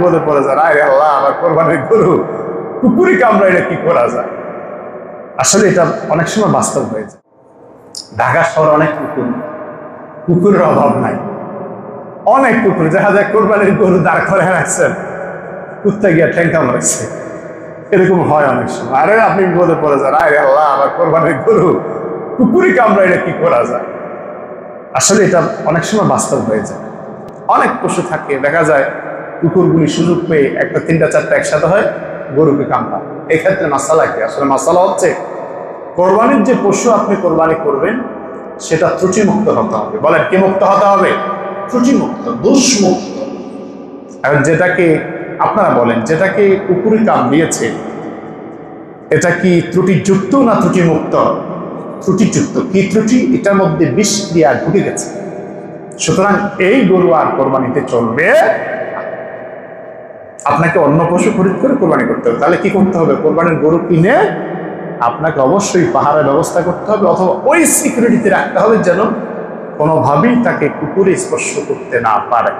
বিপদে পড়ে যান, আরে আল্লাহ আমার কোরবানির গরু কুকুরে কামড়াইলে কি করা যায়। আসলে এটা অনেক সময় বাস্তব হয়ে যায়। ঢাকা শহরে অনেক কুকুরের অভাব নাই, অনেক কুকুর দেখা যায় কোরবানির গরু দাঁড় করে রাখছেন, কুত্তা গিয়া ঠ্যাং কামড়াচ্ছে, এরকম হয় অনেক সময়। আরে আপনি বিপদে পড়ে যান, আরে আল্লাহ আমার কোরবানির গরু কুকুরে কামড়াইলে কি করা যায়। আসলে এটা অনেক সময় বাস্তব হয়ে যায়। অনেক পশু থাকে দেখা যায় কুকুরগুলি সুযোগ পেয়ে একটা 3টা 4টা একসাথে হয় গরুকে কামড়া। এক্ষেত্রে মাসালা কি? আসলে মাসালা হচ্ছে কোরবানির যে পশু আপনি কোরবানি করবেন সেটা ত্রুটিমুক্ত হতে হবে। বলেন কি মুক্ত হতে হবে? ত্রুটিমুক্ত, দোষমুক্ত। আর যেটাকে আপনারা বলেন যেটাকে কুকুরে কামড়িয়েছে এটা কি ত্রুটিযুক্ত না ত্রুটিমুক্ত? ত্রুটিযুক্ত। কি ত্রুটি? এটার মধ্যে বিষ ক্রিয়া ঢুকে গেছে, সুতরাং এই গরু আর কোরবানিতে চলবে। আপনাকে অন্য পশু খরিদ করে কোরবানি করতে হবে। তাহলে কি করতে হবে? কোরবানির গরু কিনে আপনাকে অবশ্যই পাহাড়ের ব্যবস্থা করতে হবে, অথবা ওই সিকিউরিটিতে রাখতে হবে যেন কোনোভাবেই তাকে কুকুরে স্পর্শ করতে না পারে।